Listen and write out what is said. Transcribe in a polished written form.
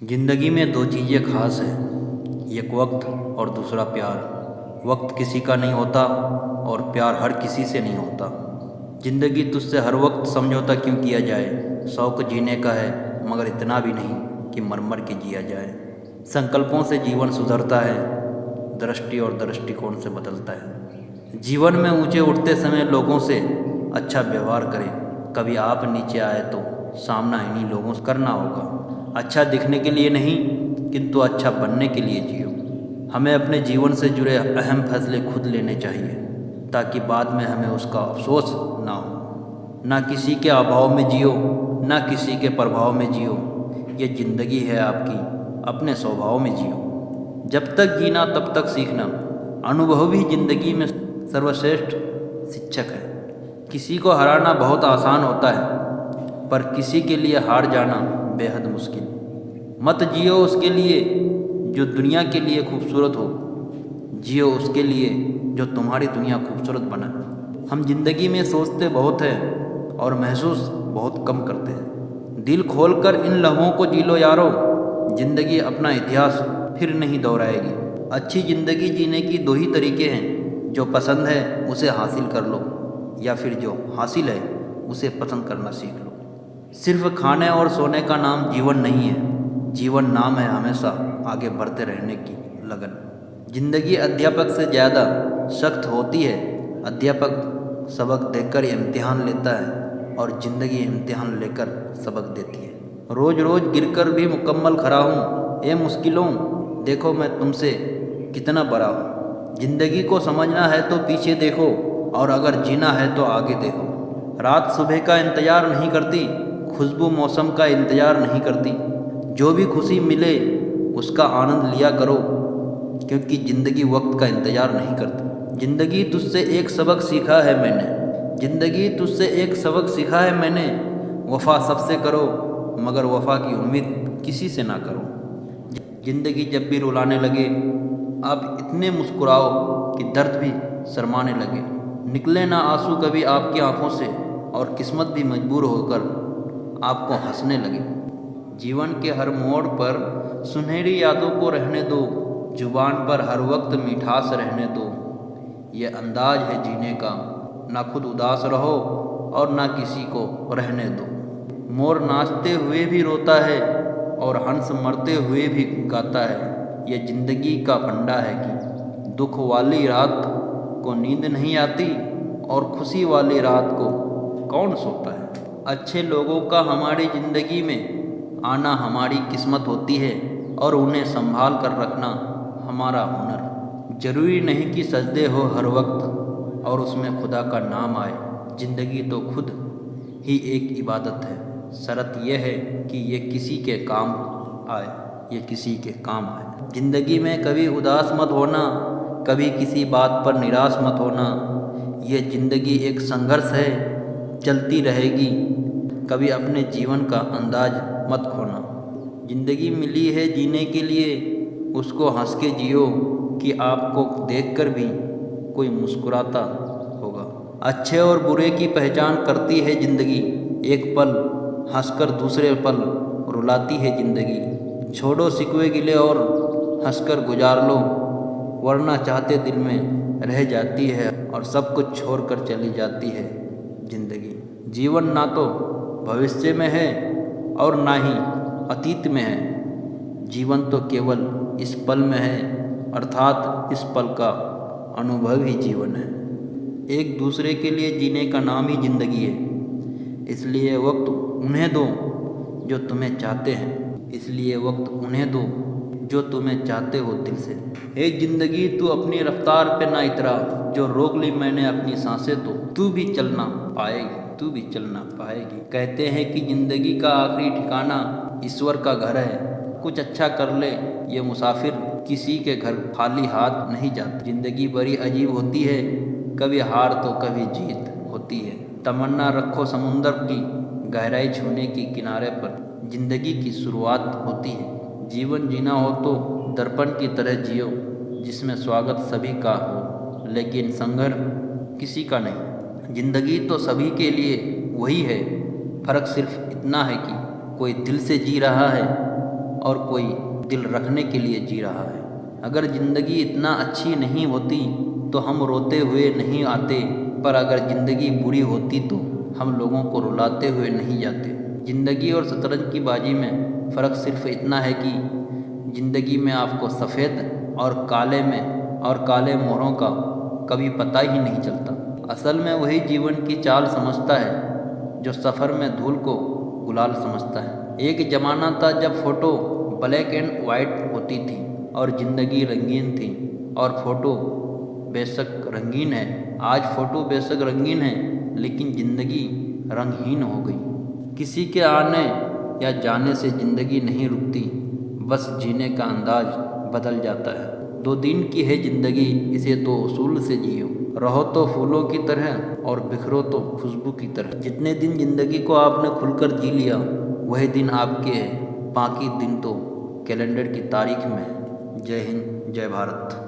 ज़िंदगी में दो चीज़ें खास हैं, एक वक्त और दूसरा प्यार। वक्त किसी का नहीं होता और प्यार हर किसी से नहीं होता। ज़िंदगी तुझसे हर वक्त समझौता क्यों किया जाए। शौक जीने का है मगर इतना भी नहीं कि मर मर के जिया जाए। संकल्पों से जीवन सुधरता है, दृष्टि और दृष्टिकोण से बदलता है। जीवन में ऊंचे उठते समय लोगों से अच्छा व्यवहार करें। कभी आप नीचे आए तो सामना इन्हीं लोगों से करना होगा। अच्छा दिखने के लिए नहीं किंतु अच्छा बनने के लिए जियो। हमें अपने जीवन से जुड़े अहम फैसले खुद लेने चाहिए ताकि बाद में हमें उसका अफसोस ना हो। ना किसी के अभाव में जियो, ना किसी के प्रभाव में जियो। ये ज़िंदगी है आपकी, अपने स्वभाव में जियो। जब तक जीना तब तक सीखना। अनुभव भी ज़िंदगी में सर्वश्रेष्ठ शिक्षक है। किसी को हराना बहुत आसान होता है पर किसी के लिए हार जाना बेहद मुश्किल। मत जियो उसके लिए जो दुनिया के लिए खूबसूरत हो, जियो उसके लिए जो तुम्हारी दुनिया खूबसूरत बना। हम जिंदगी में सोचते बहुत हैं और महसूस बहुत कम करते हैं। दिल खोलकर इन लम्हों को जी लो यारो, जिंदगी अपना इतिहास फिर नहीं दोहराएगी। अच्छी ज़िंदगी जीने की दो ही तरीके हैं, जो पसंद है उसे हासिल कर लो या फिर जो हासिल है उसे पसंद करना सीख लो। सिर्फ खाने और सोने का नाम जीवन नहीं है। जीवन नाम है हमेशा आगे बढ़ते रहने की लगन। जिंदगी अध्यापक से ज़्यादा सख्त होती है। अध्यापक सबक देकर इम्तिहान लेता है और ज़िंदगी इम्तिहान लेकर सबक देती है। रोज़ रोज़ गिरकर भी मुकम्मल खड़ा हूँ। ये मुश्किलों देखो मैं तुमसे कितना बड़ा हूँ। ज़िंदगी को समझना है तो पीछे देखो और अगर जीना है तो आगे देखो। रात सुबह का इंतज़ार नहीं करती, खुशबू मौसम का इंतज़ार नहीं करती। जो भी खुशी मिले उसका आनंद लिया करो क्योंकि ज़िंदगी वक्त का इंतज़ार नहीं करती। ज़िंदगी तुझसे एक सबक सीखा है मैंने, ज़िंदगी तुझसे एक सबक सीखा है मैंने। वफ़ा सबसे करो मगर वफ़ा की उम्मीद किसी से ना करो। ज़िंदगी जब भी रुलाने लगे आप इतने मुस्कुराओ कि दर्द भी शर्माने लगे। निकले ना आंसू कभी आपकी आंखों से और किस्मत भी मजबूर होकर आपको हंसने लगे। जीवन के हर मोड़ पर सुनहरी यादों को रहने दो, जुबान पर हर वक्त मिठास रहने दो। ये अंदाज है जीने का, ना खुद उदास रहो और ना किसी को रहने दो। मोर नाचते हुए भी रोता है और हंस मरते हुए भी गाता है। ये ज़िंदगी का फंडा है कि दुख वाली रात को नींद नहीं आती और खुशी वाली रात को कौन सोता है। अच्छे लोगों का हमारी ज़िंदगी में आना हमारी किस्मत होती है और उन्हें संभाल कर रखना हमारा हुनर। ज़रूरी नहीं कि सजदे हो हर वक्त और उसमें खुदा का नाम आए। ज़िंदगी तो खुद ही एक इबादत है। शर्त यह है कि ये किसी के काम आए, ये किसी के काम आए। ज़िंदगी में कभी उदास मत होना, कभी किसी बात पर निराश मत होना। ये ज़िंदगी एक संघर्ष है, चलती रहेगी। कभी अपने जीवन का अंदाज मत खोना। ज़िंदगी मिली है जीने के लिए, उसको हंस के जियो कि आपको देखकर भी कोई मुस्कुराता होगा। अच्छे और बुरे की पहचान करती है ज़िंदगी। एक पल हंसकर दूसरे पल रुलाती है ज़िंदगी। छोड़ो शिकवे गिले और हंसकर गुजार लो, वरना चाहते दिल में रह जाती है और सब कुछ छोड़कर चली जाती है ज़िंदगी। जीवन ना तो भविष्य में है और ना ही अतीत में है। जीवन तो केवल इस पल में है, अर्थात इस पल का अनुभव ही जीवन है। एक दूसरे के लिए जीने का नाम ही ज़िंदगी है। इसलिए वक्त उन्हें दो जो तुम्हें चाहते हैं, इसलिए वक्त उन्हें दो जो तुम्हें चाहते हो दिल से। हे ज़िंदगी तू अपनी रफ्तार पे ना इतरा, जो रोक ली मैंने अपनी सांसें तो तू भी चलना पाएगी, तू भी चलना पाएगी। कहते हैं कि ज़िंदगी का आखिरी ठिकाना ईश्वर का घर है। कुछ अच्छा कर ले ये मुसाफिर, किसी के घर खाली हाथ नहीं जाता। ज़िंदगी बड़ी अजीब होती है, कभी हार तो कभी जीत होती है। तमन्ना रखो समुंदर की गहराई छूने की किनारे पर ज़िंदगी की शुरुआत होती है। जीवन जीना हो तो दर्पण की तरह जियो, जिसमें स्वागत सभी का हो लेकिन संघर्ष किसी का नहीं। ज़िंदगी तो सभी के लिए वही है, फ़र्क सिर्फ इतना है कि कोई दिल से जी रहा है और कोई दिल रखने के लिए जी रहा है। अगर ज़िंदगी इतना अच्छी नहीं होती तो हम रोते हुए नहीं आते, पर अगर ज़िंदगी बुरी होती तो हम लोगों को रुलाते हुए नहीं जाते। ज़िंदगी और शतरंज की बाजी में फ़र्क सिर्फ इतना है कि ज़िंदगी में आपको सफ़ेद और काले मोहरों का कभी पता ही नहीं चलता। असल में वही जीवन की चाल समझता है जो सफ़र में धूल को गुलाल समझता है। एक ज़माना था जब फ़ोटो ब्लैक एंड वाइट होती थी और ज़िंदगी रंगीन थी। और फ़ोटो बेशक रंगीन है, आज फ़ोटो बेशक रंगीन है, लेकिन ज़िंदगी रंगहीन हो गई। किसी के आने या जाने से ज़िंदगी नहीं रुकती, बस जीने का अंदाज बदल जाता है। 2 दिन की है ज़िंदगी, इसे 2 उसूल से जियो। रहो तो फूलों की तरह और बिखरो तो खुशबू की तरह। जितने दिन ज़िंदगी को आपने खुलकर जी लिया, वही दिन आपके हैं। बाकी दिन तो कैलेंडर की तारीख में। जय हिंद, जय भारत।